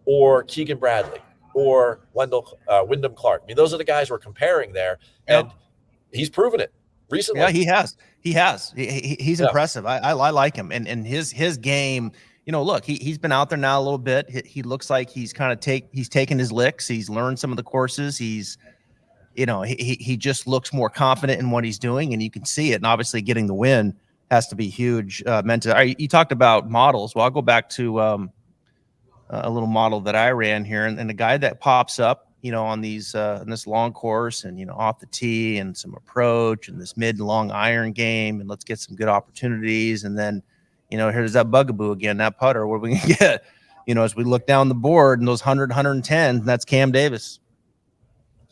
or Keegan Bradley or Wyndham Clark. I mean, those are the guys we're comparing there. And he's proven it recently. Yeah, he has. He's impressive. I like him. And his game, look, he's been out there now a little bit. He looks like he's he's taken his licks. He's learned some of the courses. He's, he just looks more confident in what he's doing, and you can see it. And obviously getting the win has to be huge. You talked about models. Well, I'll go back to a little model that I ran here, and the guy that pops up, on these in this long course and off the tee and some approach and this mid and long iron game, and let's get some good opportunities. And then here's that bugaboo again, that putter. What are we gonna get? As we look down the board and those 100, 110, that's Cameron Davis.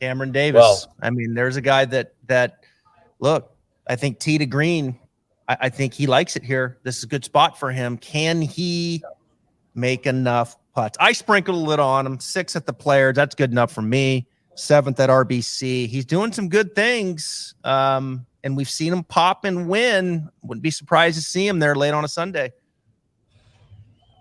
Well, I mean, there's a guy that look, I think tee to green, I think he likes it here. This is a good spot for him. Can he make enough putts? I sprinkled a little on him. 6 at the Players. That's good enough for me. 7th at RBC. He's doing some good things. And we've seen him pop and win. Wouldn't be surprised to see him there late on a Sunday.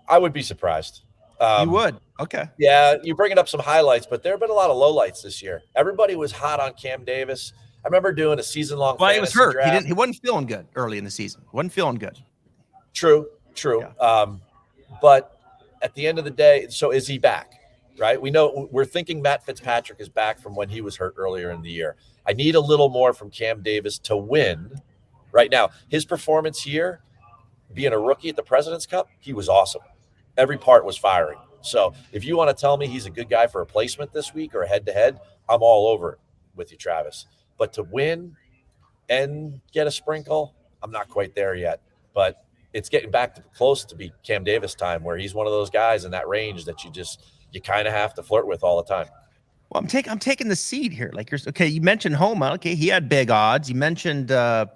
I would be surprised. You would? Okay. Yeah, you're bringing up some highlights, but there have been a lot of lowlights this year. Everybody was hot on Cam Davis. I remember doing a season-long he was hurt. Draft. He wasn't feeling good early in the season. Wasn't feeling good. True. Yeah. But at the end of the day, so is he back? Right? We're thinking Matt Fitzpatrick is back from when he was hurt earlier in the year. I need a little more from Cam Davis to win right now. His performance here, being a rookie at the President's Cup, he was awesome. Every part was firing. So if you want to tell me he's a good guy for a placement this week or a head-to-head, I'm all over it with you, Travis. But to win and get a sprinkle, I'm not quite there yet. But it's getting back to close to be Cam Davis time, where he's one of those guys in that range that you kind of have to flirt with all the time. Well, I'm taking the seed here. Like you mentioned Homa. Okay, he had big odds. You mentioned a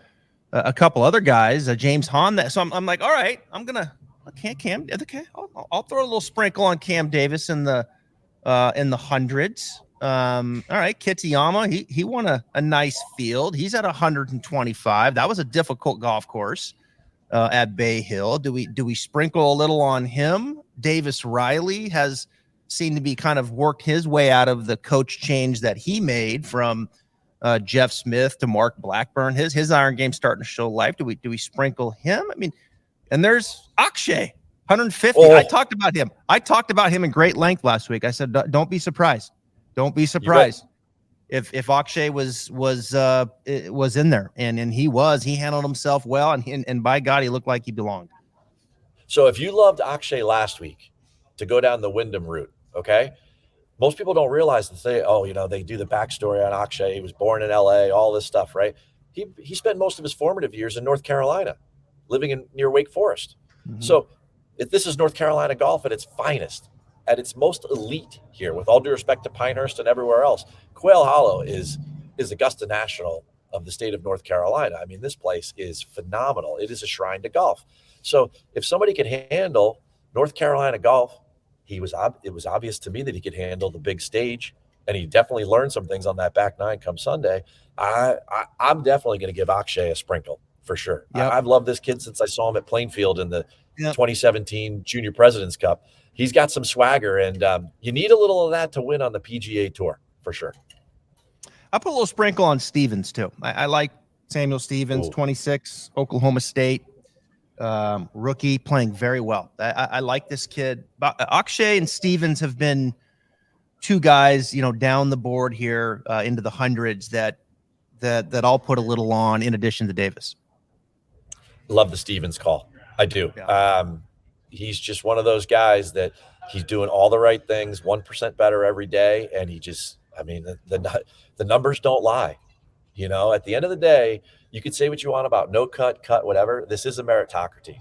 couple other guys, James Hahn. So I'm like, all right, Cam. Okay, I'll throw a little sprinkle on Cam Davis in the hundreds. All right, Kitayama. He won a nice field. He's at 125. That was a difficult golf course at Bay Hill. Do we sprinkle a little on him? Davis Riley has seemed to be kind of worked his way out of the coach change that he made from Jeff Smith to Mark Blackburn. His iron game starting to show life. Do we sprinkle him? I mean, and there's Akshay. 150. Oh. I talked about him. I talked about him in great length last week. I said, don't be surprised. Don't be surprised if Akshay was in there, and he was. He handled himself well, and by God, he looked like he belonged. So if you loved Akshay last week to go down the Wyndham route, okay, most people don't realize that they do the backstory on Akshay. He was born in L.A., all this stuff, right? He spent most of his formative years in North Carolina, living near Wake Forest. Mm-hmm. So if this is North Carolina golf at its finest, at its most elite here, with all due respect to Pinehurst and everywhere else, Quail Hollow is Augusta National of the state of North Carolina. I mean, this place is phenomenal. It is a shrine to golf. So if somebody could handle North Carolina golf, it was obvious to me that he could handle the big stage, and he definitely learned some things on that back nine come Sunday. I'm definitely going to give Akshay a sprinkle for sure. Yep. I've loved this kid since I saw him at Plainfield in the 2017 Junior President's Cup. He's got some swagger, and you need a little of that to win on the PGA Tour for sure. I put a little sprinkle on Stevens too. I like Samuel Stevens, 26, Oklahoma State. Rookie, playing very well. I like this kid. Akshay and Stevens have been two guys, down the board here into the hundreds that I'll put a little on in addition to Davis. Love the Stevens call. I do. Yeah. He's just one of those guys that he's doing all the right things, 1% better every day, and the numbers don't lie. At the end of the day, you could say what you want about no cut, whatever. This is a meritocracy,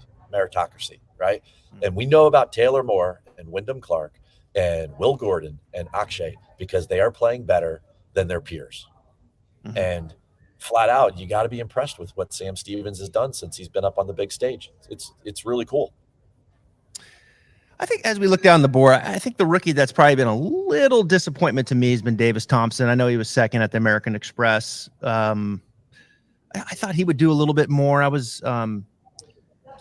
right? Mm-hmm. And we know about Taylor Moore and Wyndham Clark and Will Gordon and Akshay because they are playing better than their peers. Mm-hmm. And flat out, you got to be impressed with what Sam Stevens has done since he's been up on the big stage. It's really cool. I think as we look down the board, I think the rookie that's probably been a little disappointment to me has been Davis Thompson. I know he was second at the American Express. I thought he would do a little bit more. I was kind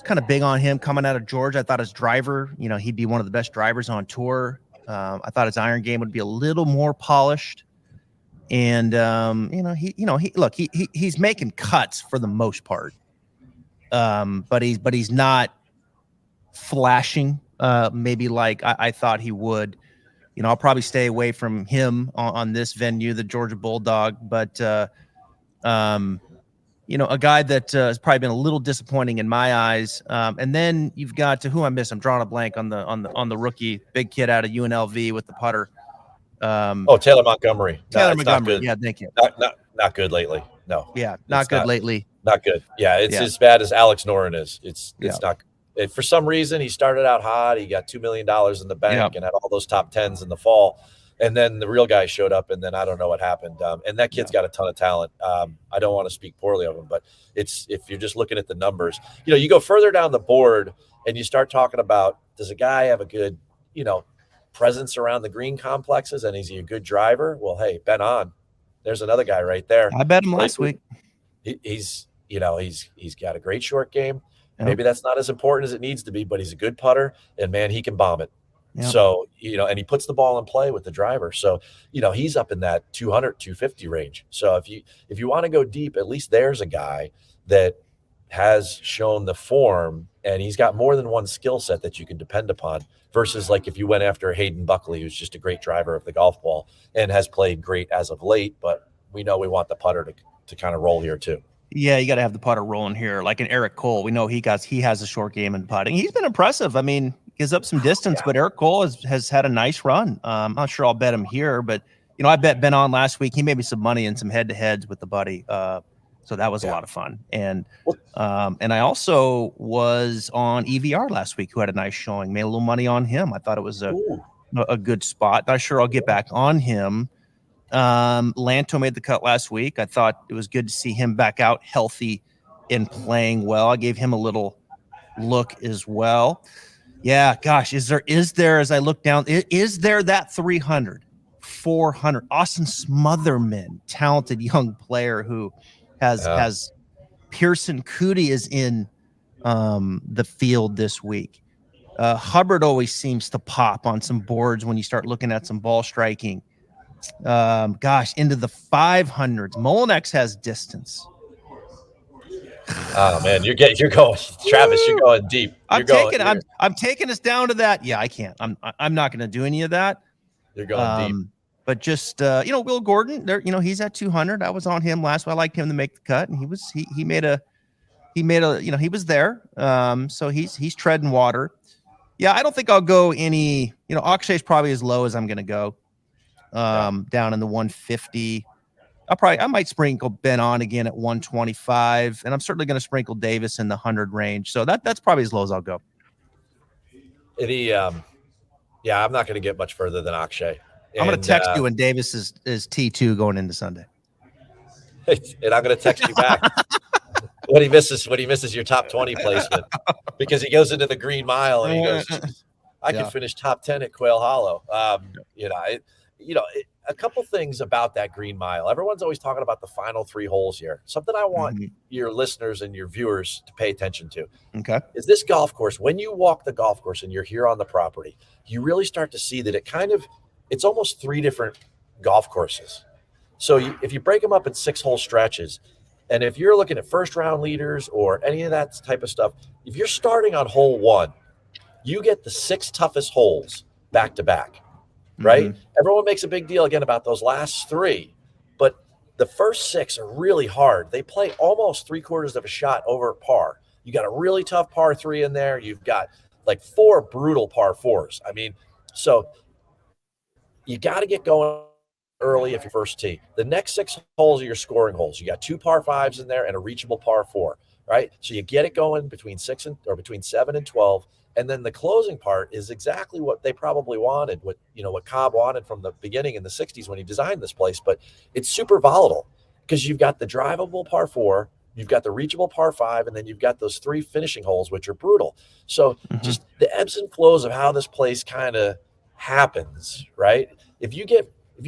of big on him coming out of Georgia. I thought his driver, he'd be one of the best drivers on tour. I thought his iron game would be a little more polished. And he's making cuts for the most part. But he's not flashing maybe like I thought he would. I'll probably stay away from him on this venue, the Georgia Bulldog, but a guy that has probably been a little disappointing in my eyes. And then you've got to who I miss. I'm drawing a blank on the rookie, big kid out of UNLV with the putter. Taylor Montgomery. Taylor Montgomery. Yeah, thank you. Not good lately. No. Yeah, not good lately. Not good. Yeah, it's as bad as Alex Noren is. It's not. For some reason, he started out hot. He got $2 million in the bank and had all those top tens in the fall. And then the real guy showed up, and then I don't know what happened. And that kid's got a ton of talent. I don't want to speak poorly of him, but if you're just looking at the numbers, you go further down the board and you start talking about, does a guy have a good, presence around the green complexes, and is he a good driver? Well, hey, Ben On, there's another guy right there. I bet him last week. He's got a great short game. Yep. Maybe that's not as important as it needs to be, but he's a good putter, and man, he can bomb it. Yep. So, and he puts the ball in play with the driver. So, he's up in that 200, 250 range. So if you want to go deep, at least there's a guy that has shown the form, and he's got more than one skill set that you can depend upon versus like if you went after Hayden Buckley, who's just a great driver of the golf ball and has played great as of late, but we know we want the putter to kind of roll here too. Yeah, you got to have the putter rolling here. Like an Eric Cole, we know he has a short game in putting. He's been impressive. I mean, gives up some distance, but Eric Cole has had a nice run. I'm not sure I'll bet him here, but I bet Ben On last week. He made me some money in some head-to-heads with the buddy. So that was a lot of fun. And I also was on EVR last week, who had a nice showing. Made a little money on him. I thought it was a good spot. Not sure I'll get back on him. Lanto made the cut last week. I thought it was good to see him back out healthy and playing well. I gave him a little look as well. Yeah, gosh, is there as I look down, is there that 300, 400? Austin Smotherman, talented young player who has Pearson Cootie is in the field this week. Hubbard always seems to pop on some boards when you start looking at some ball striking. Into the 500s. Molinex has distance. Oh man, you're going, Travis. You're going deep. I'm taking us down to that. Yeah, I can't. I'm not going to do any of that. You're going deep. But just Will Gordon, there, he's at 200. I was on him last week. I liked him to make the cut, and he was there. So he's treading water. Yeah, I don't think I'll go any. Akshay's probably as low as I'm going to go. Down in the 150. I might sprinkle Ben on again at 125, and I'm certainly going to sprinkle Davis in the 100 range. So that's probably as low as I'll go. I'm not going to get much further than Akshay. I'm going to text you when Davis is T2 going into Sunday. And I'm going to text you back when he misses your top 20 placement, because he goes into the Green Mile and he goes, I can finish top 10 at Quail Hollow. A couple things about that Green Mile. Everyone's always talking about the final 3 holes here. Something I want your listeners and your viewers to pay attention to. Okay. Is this golf course, when you walk the golf course and you're here on the property, you really start to see that it's almost 3 different golf courses. So if you break them up in 6-hole stretches, and if you're looking at first round leaders or any of that type of stuff, if you're starting on hole 1, you get the 6 toughest holes back to back. Right? Everyone makes a big deal again about those last 3, but the first 6 are really hard. They play almost 3/4 of a shot over par. You got a really tough par 3 in there. You've got like 4 brutal par 4s. I mean, so you got to get going early if you're first tee. The next 6 holes are your scoring holes. You got 2 par 5s in there and a reachable par 4, right? So you get it going between 7 and 12. And then the closing part is exactly what they probably wanted, what Cobb wanted from the beginning in the 60s when he designed this place. But it's super volatile because you've got the drivable par 4, you've got the reachable par 5, and then you've got those 3 finishing holes, which are brutal. So just the ebbs and flows of how this place kind of happens, right? If you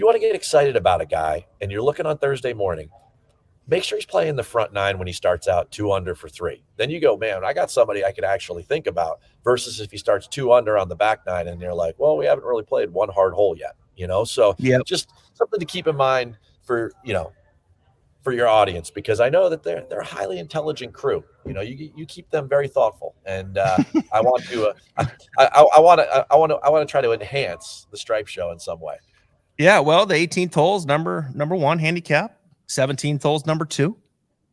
want to get excited about a guy and you're looking on Thursday morning, make sure he's playing the front 9 when he starts out 2 under for 3. Then you go, man, I got somebody I could actually think about, versus if he starts 2 under on the back 9 and you're like, well, we haven't really played one hard hole yet, So just something to keep in mind for your audience, because I know that they're a highly intelligent crew. You keep them very thoughtful, and I want to try to enhance the Stripe Show in some way. Yeah, well, the 18th hole's number 1 handicap. 17th hole's number 2,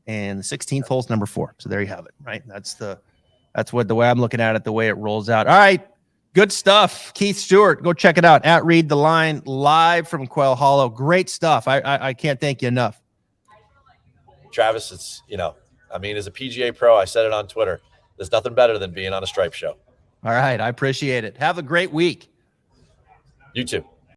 and the 16th hole's number 4. So there you have it, right? That's what the way I'm looking at it, the way it rolls out. All right, good stuff. Keith Stewart, go check it out at Read the Line, live from Quail Hollow. Great stuff. I can't thank you enough. Travis, it's as a PGA pro, I said it on Twitter. There's nothing better than being on a Stripe Show. All right, I appreciate it. Have a great week. You too.